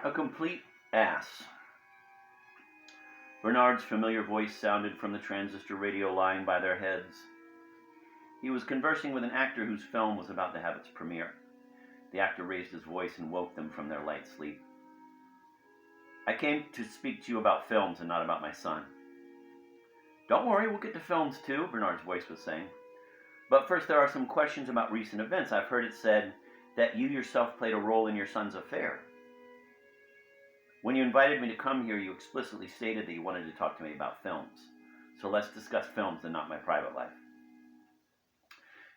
A complete ass. Bernard's familiar voice sounded from the transistor radio lying by their heads. He was conversing with an actor whose film was about to have its premiere. The actor raised his voice and woke them from their light sleep. I came to speak to you about films and not about my son. Don't worry, we'll get to films too, Bernard's voice was saying. But first, there are some questions about recent events. I've heard it said that you yourself played a role in your son's affair. When you invited me to come here, you explicitly stated that you wanted to talk to me about films. So let's discuss films and not my private life.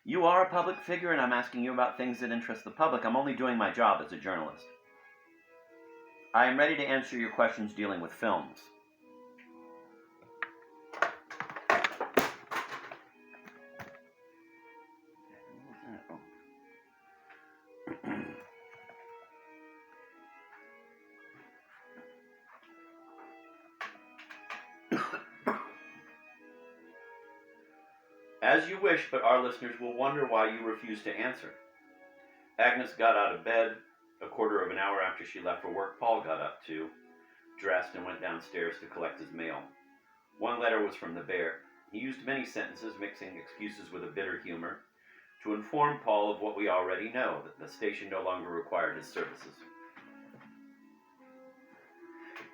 You are a public figure, and I'm asking you about things that interest the public. I'm only doing my job as a journalist. I am ready to answer your questions dealing with films. As you wish, but our listeners will wonder why you refuse to answer. Agnes got out of bed. A quarter of an hour after she left for work, Paul got up too, dressed and went downstairs to collect his mail. One letter was from the bear. He used many sentences, mixing excuses with a bitter humor, to inform Paul of what we already know, that the station no longer required his services.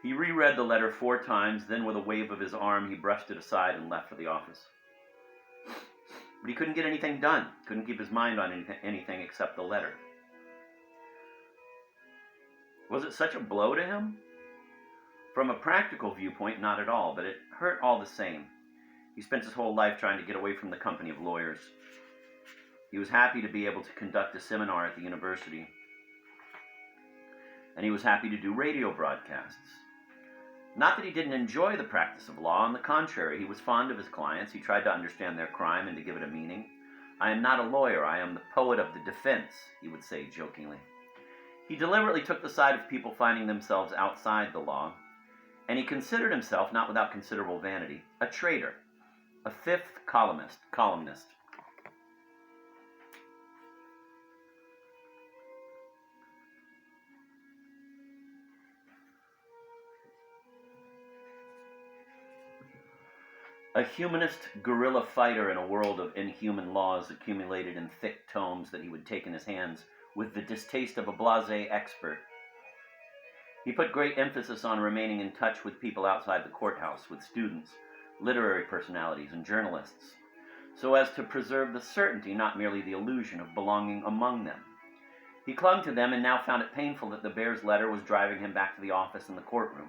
He reread the letter 4 times, then with a wave of his arm, he brushed it aside and left for the office. But he couldn't get anything done, couldn't keep his mind on anything except the letter. Was it such a blow to him? From a practical viewpoint, not at all, but it hurt all the same. He spent his whole life trying to get away from the company of lawyers. He was happy to be able to conduct a seminar at the university. And he was happy to do radio broadcasts. Not that he didn't enjoy the practice of law. On the contrary, he was fond of his clients. He tried to understand their crime and to give it a meaning. I am not a lawyer. I am the poet of the defense, he would say jokingly. He deliberately took the side of people finding themselves outside the law, and he considered himself, not without considerable vanity, a traitor, a fifth columnist. A humanist guerrilla fighter in a world of inhuman laws accumulated in thick tomes that he would take in his hands with the distaste of a blasé expert. He put great emphasis on remaining in touch with people outside the courthouse, with students, literary personalities, and journalists, so as to preserve the certainty, not merely the illusion, of belonging among them. He clung to them and now found it painful that the bear's letter was driving him back to the office and the courtroom.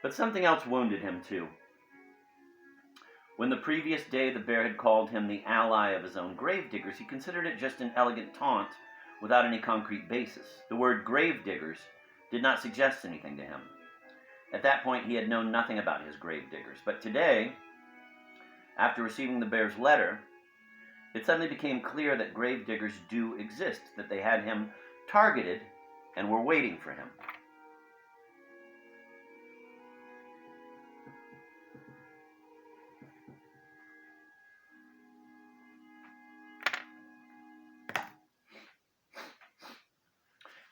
But something else wounded him, too. When the previous day the bear had called him the ally of his own gravediggers, he considered it just an elegant taunt without any concrete basis. The word gravediggers did not suggest anything to him. At that point, he had known nothing about his gravediggers. But today, after receiving the bear's letter, it suddenly became clear that gravediggers do exist, that they had him targeted and were waiting for him.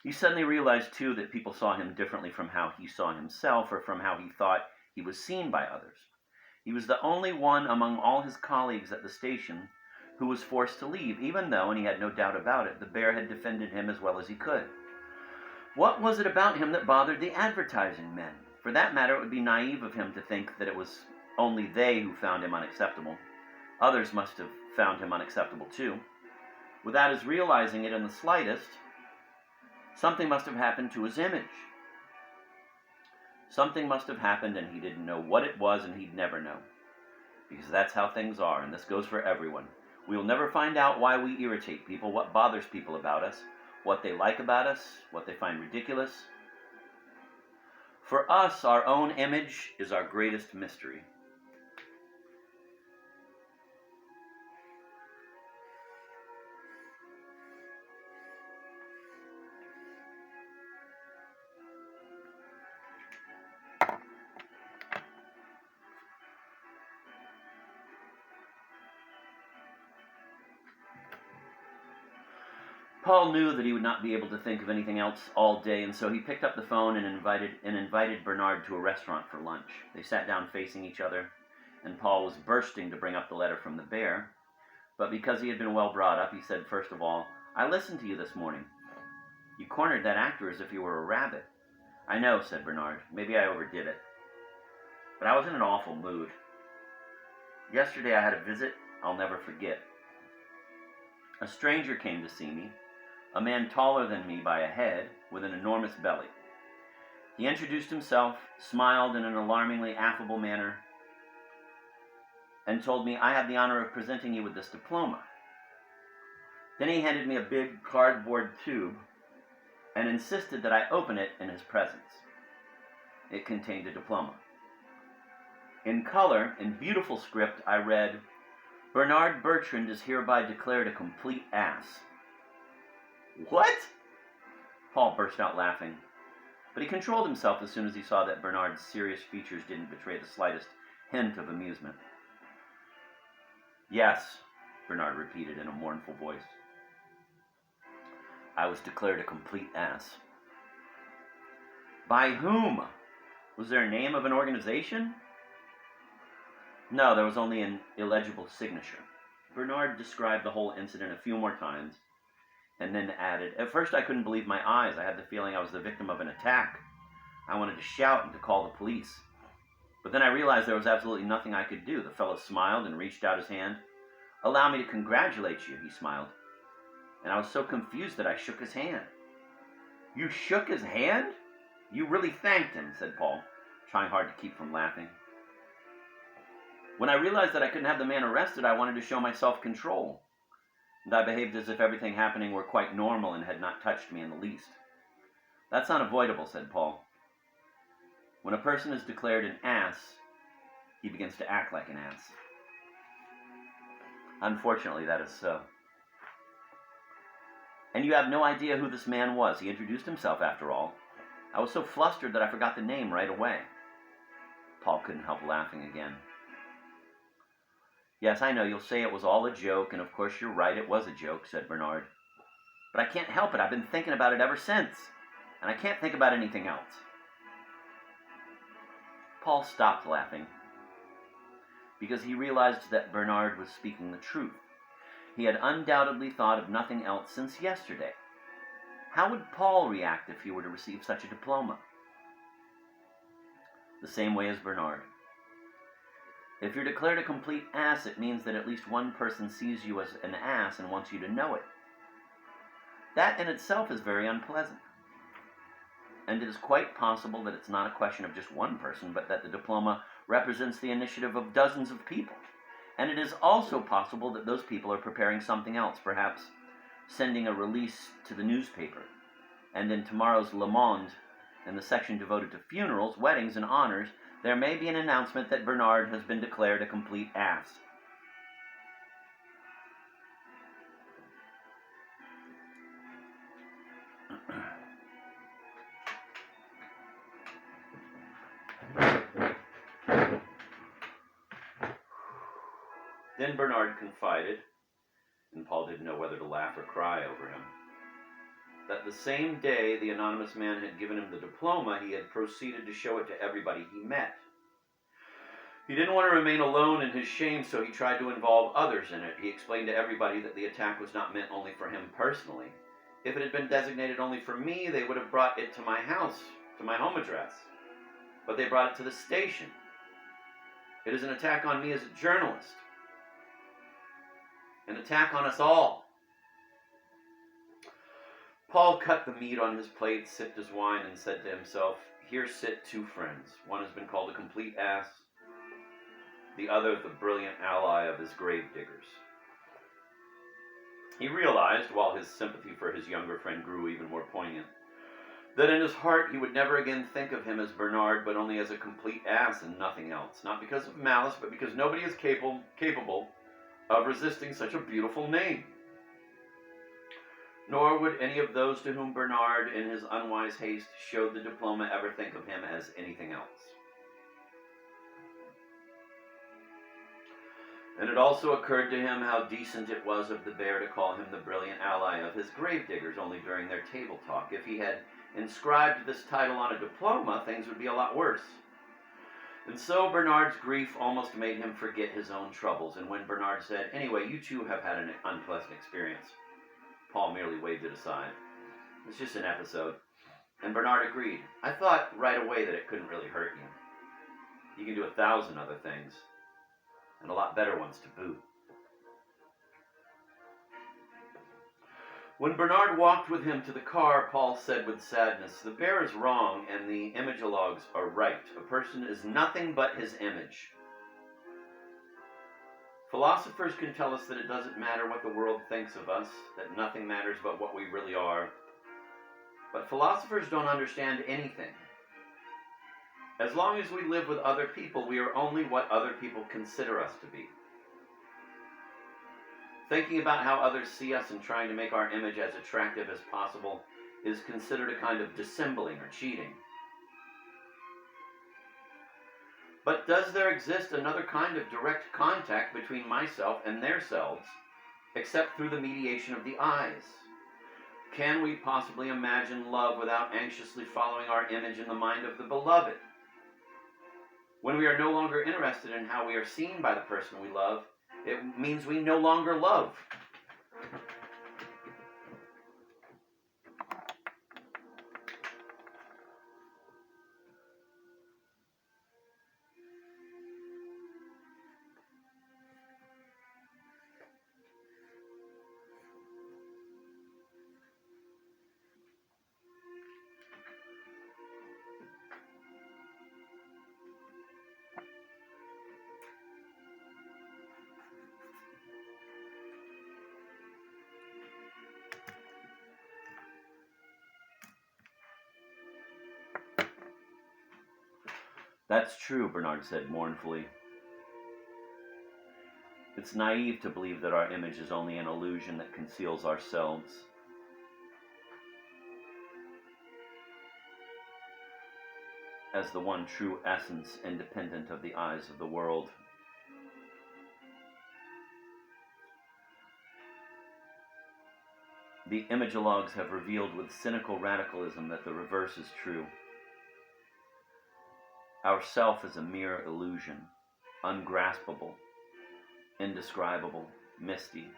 He suddenly realized, too, that people saw him differently from how he saw himself or from how he thought he was seen by others. He was the only one among all his colleagues at the station who was forced to leave, even though, and he had no doubt about it, the bear had defended him as well as he could. What was it about him that bothered the advertising men? For that matter, it would be naive of him to think that it was only they who found him unacceptable. Others must have found him unacceptable, too. Without his realizing it in the slightest, something must have happened to his image. Something must have happened and he didn't know what it was, and he'd never know. Because that's how things are, and this goes for everyone. We'll never find out why we irritate people, what bothers people about us, what they like about us, what they find ridiculous. For us, our own image is our greatest mystery. Paul knew that he would not be able to think of anything else all day, and so he picked up the phone and invited Bernard to a restaurant for lunch. They sat down facing each other, and Paul was bursting to bring up the letter from the bear. But because he had been well brought up, he said, first of all, "I listened to you this morning. You cornered that actor as if you were a rabbit." "I know," said Bernard. "Maybe I overdid it. But I was in an awful mood. Yesterday I had a visit I'll never forget. A stranger came to see me, a man taller than me by a head, with an enormous belly. He introduced himself, smiled in an alarmingly affable manner, and told me I had the honor of presenting you with this diploma. Then he handed me a big cardboard tube and insisted that I open it in his presence. It contained a diploma. In color, in beautiful script, I read, 'Bernard Bertrand is hereby declared a complete ass.'" "What?" Paul burst out laughing, but he controlled himself as soon as he saw that Bernard's serious features didn't betray the slightest hint of amusement. "Yes," Bernard repeated in a mournful voice. "I was declared a complete ass." "By whom? Was there a name of an organization?" "No, there was only an illegible signature." Bernard described the whole incident a few more times, and then added, "At first I couldn't believe my eyes. I had the feeling I was the victim of an attack. I wanted to shout and to call the police. But then I realized there was absolutely nothing I could do." The fellow smiled and reached out his hand. "Allow me to congratulate you," he smiled. And I was so confused that I shook his hand. "You shook his hand? You really thanked him," said Paul, trying hard to keep from laughing. "When I realized that I couldn't have the man arrested, I wanted to show my self-control. And I behaved as if everything happening were quite normal and had not touched me in the least." "That's unavoidable," said Paul. "When a person is declared an ass, he begins to act like an ass. Unfortunately, that is so." "And you have no idea who this man was. He introduced himself, after all. I was so flustered that I forgot the name right away." Paul couldn't help laughing again. "Yes, I know, you'll say it was all a joke, and of course you're right, it was a joke," said Bernard. "But I can't help it. I've been thinking about it ever since, and I can't think about anything else." Paul stopped laughing, because he realized that Bernard was speaking the truth. He had undoubtedly thought of nothing else since yesterday. How would Paul react if he were to receive such a diploma? The same way as Bernard. If you're declared a complete ass, it means that at least one person sees you as an ass and wants you to know it. That in itself is very unpleasant. And it is quite possible that it's not a question of just one person, but that the diploma represents the initiative of dozens of people. And it is also possible that those people are preparing something else, perhaps sending a release to the newspaper. And in tomorrow's Le Monde, in the section devoted to funerals, weddings, and honors, there may be an announcement that Bernard has been declared a complete ass. Then Bernard confided, and Paul didn't know whether to laugh or cry over him, that the same day the anonymous man had given him the diploma, he had proceeded to show it to everybody he met. He didn't want to remain alone in his shame, so he tried to involve others in it. He explained to everybody that the attack was not meant only for him personally. If it had been designated only for me, they would have brought it to my house, to my home address. But they brought it to the station. It is an attack on me as a journalist. An attack on us all. Paul cut the meat on his plate, sipped his wine, and said to himself, "Here sit two friends. One has been called a complete ass, the other the brilliant ally of his gravediggers." He realized, while his sympathy for his younger friend grew even more poignant, that in his heart he would never again think of him as Bernard, but only as a complete ass and nothing else. Not because of malice, but because nobody is capable of resisting such a beautiful name. Nor would any of those to whom Bernard, in his unwise haste, showed the diploma ever think of him as anything else. And it also occurred to him how decent it was of the bear to call him the brilliant ally of his gravediggers only during their table talk. If he had inscribed this title on a diploma, things would be a lot worse. And so Bernard's grief almost made him forget his own troubles, and when Bernard said, "Anyway, you too have had an unpleasant experience," Paul merely waved it aside. "It's just an episode." And Bernard agreed. "I thought right away that it couldn't really hurt you. You can do 1,000 other things, and a lot better ones to boot." When Bernard walked with him to the car, Paul said with sadness, "The bear is wrong and the imagologues are right. A person is nothing but his image. Philosophers can tell us that it doesn't matter what the world thinks of us, that nothing matters but what we really are. But philosophers don't understand anything. As long as we live with other people, we are only what other people consider us to be. Thinking about how others see us and trying to make our image as attractive as possible is considered a kind of dissembling or cheating. But does there exist another kind of direct contact between myself and their selves, except through the mediation of the eyes? Can we possibly imagine love without anxiously following our image in the mind of the beloved? When we are no longer interested in how we are seen by the person we love, it means we no longer love. That's true, Bernard said mournfully. It's naive to believe that our image is only an illusion that conceals ourselves. As the one true essence, independent of the eyes of the world. The imagologues have revealed with cynical radicalism that the reverse is true. Our self is a mere illusion, ungraspable, indescribable, misty,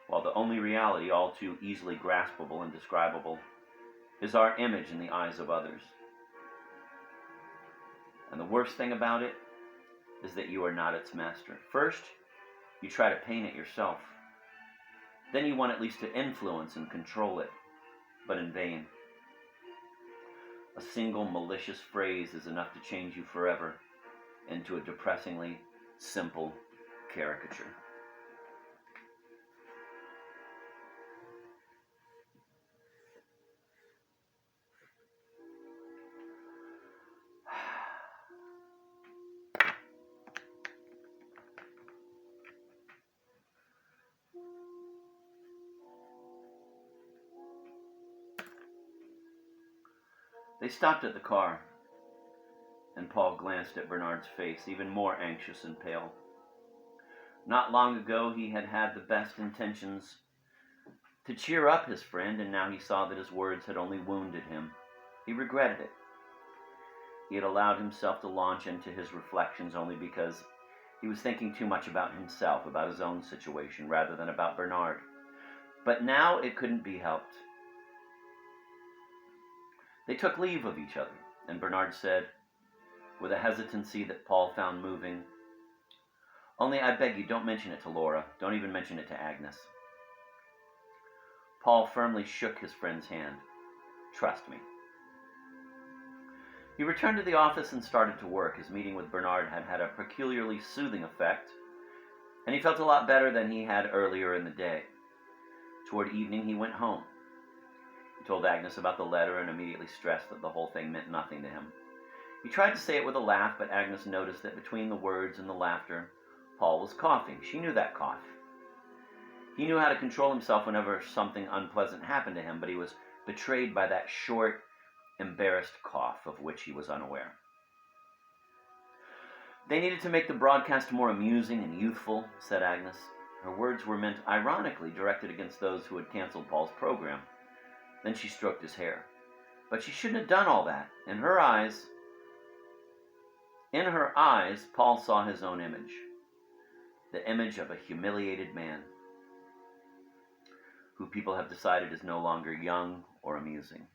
while the only reality, all too easily graspable and describable, is our image in the eyes of others. And the worst thing about it is that you are not its master. First, you try to paint it yourself. Then you want at least to influence and control it, but in vain. A single malicious phrase is enough to change you forever into a depressingly simple caricature. They stopped at the car, and Paul glanced at Bernard's face, even more anxious and pale. Not long ago he had had the best intentions to cheer up his friend, and now he saw that his words had only wounded him. He regretted it. He had allowed himself to launch into his reflections only because he was thinking too much about himself, about his own situation, rather than about Bernard. But now it couldn't be helped. They took leave of each other, and Bernard said, with a hesitancy that Paul found moving, "Only I beg you, don't mention it to Laura. Don't even mention it to Agnes." Paul firmly shook his friend's hand. "Trust me." He returned to the office and started to work. His meeting with Bernard had had a peculiarly soothing effect, and he felt a lot better than he had earlier in the day. Toward evening, he went home. He told Agnes about the letter and immediately stressed that the whole thing meant nothing to him. He tried to say it with a laugh, but Agnes noticed that between the words and the laughter, Paul was coughing. She knew that cough. He knew how to control himself whenever something unpleasant happened to him, but he was betrayed by that short, embarrassed cough of which he was unaware. They needed to make the broadcast more amusing and youthful, said Agnes. Her words were meant ironically directed against those who had canceled Paul's program. Then she stroked his hair. But she shouldn't have done all that. In her eyes, Paul saw his own image. The image of a humiliated man who people have decided is no longer young or amusing.